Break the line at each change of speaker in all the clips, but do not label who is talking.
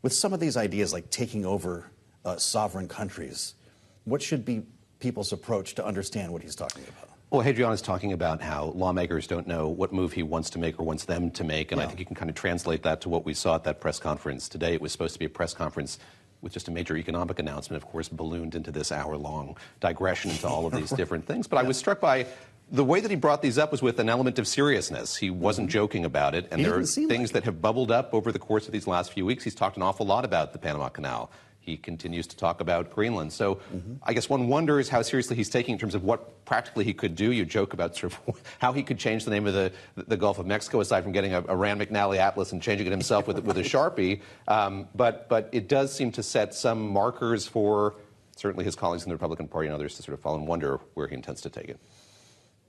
With some of these ideas like taking over sovereign countries, what should be people's approach to understand what he's talking about?
Well, Hadrian is talking about how lawmakers don't know what move he wants to make or wants them to make, and I think you can kind of translate that to what we saw at that press conference today. It was supposed to be a press conference with just a major economic announcement, of course, ballooned into this hour-long digression into all of these different things. But I was struck by the way that he brought these up was with an element of seriousness. He wasn't joking about it, and there are things that have bubbled up over the course of these last few weeks. He's talked an awful lot about the Panama Canal. He continues to talk about Greenland. So I guess one wonders how seriously he's taking in terms of what practically he could do. You joke about sort of how he could change the name of the Gulf of Mexico, aside from getting a Rand McNally atlas and changing it himself with a Sharpie. But it does seem to set some markers for certainly his colleagues in the Republican Party and others to sort of follow and wonder where he intends to take it.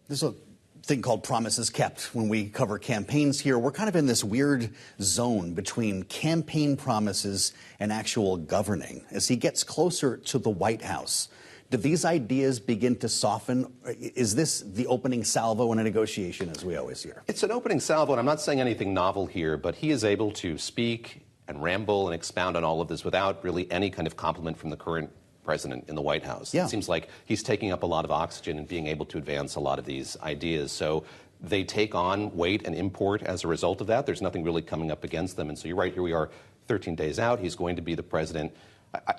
There's a thing called promises kept when we cover campaigns here. We're kind of in this weird zone between campaign promises and actual governing. As he gets closer to the White House, do these ideas begin to soften? Is this the opening salvo in a negotiation, as we always hear?
It's an opening salvo, and I'm not saying anything novel here, but he is able to speak and ramble and expound on all of this without really any kind of compliment from the current president in the White House. It seems like he's taking up a lot of oxygen and being able to advance a lot of these ideas. So they take on weight and import as a result of that. There's nothing really coming up against them. And so you're right, here we are 13 days out. He's going to be the president.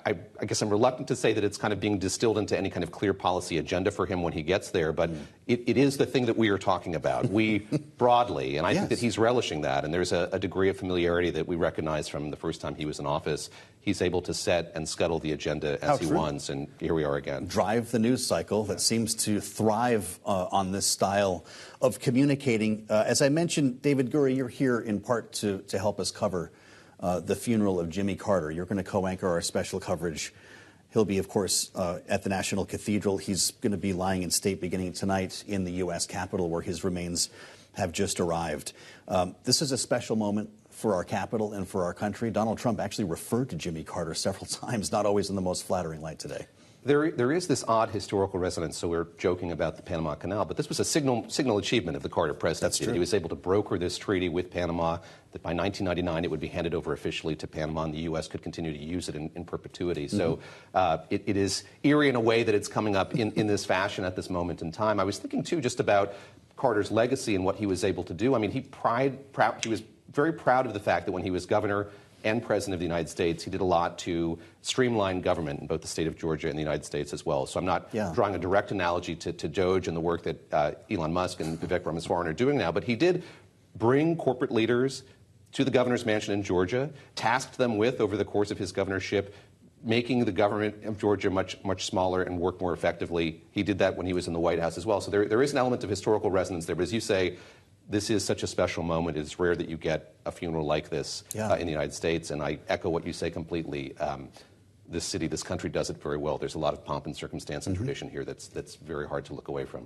I guess I'm reluctant to say that it's kind of being distilled into any kind of clear policy agenda for him when he gets there, but it is the thing that we are talking about, we broadly, and I think that he's relishing that, and there's a degree of familiarity that we recognize from the first time he was in office. He's able to set and scuttle the agenda as he wants, and here we are again.
Drive the news cycle that seems to thrive on this style of communicating. As I mentioned, David Gura, you're here in part to help us cover the funeral of Jimmy Carter. You're going to co-anchor our special coverage. He'll be, of course, at the National Cathedral. He's going to be lying in state beginning tonight in the U.S. Capitol, where his remains have just arrived. This is a special moment for our capital and for our country. Donald Trump actually referred to Jimmy Carter several times, not always in the most flattering light today.
There is this odd historical resonance, so we're joking about the Panama Canal, but this was a signal achievement of the Carter presidency.
That's true.
He was able to broker this treaty with Panama, that by 1999 it would be handed over officially to Panama, and the U.S. could continue to use it in perpetuity. So it is eerie in a way that it's coming up in this fashion at this moment in time. I was thinking, too, just about Carter's legacy and what he was able to do. I mean, he was very proud of the fact that when he was governor and president of the United States, he did a lot to streamline government in both the state of Georgia and the United States as well. So I'm not drawing a direct analogy to Doge and the work that Elon Musk and Vivek Ramaswamy are doing now, but he did bring corporate leaders to the governor's mansion in Georgia, tasked them with, over the course of his governorship, making the government of Georgia much smaller and work more effectively. He did that when he was in the White House as well. So there is an element of historical resonance there, but as you say, this is such a special moment. It's rare that you get a funeral like this in the United States, and I echo what you say completely. This city, this country does it very well. There's a lot of pomp and circumstance and tradition here that's very hard to look away from.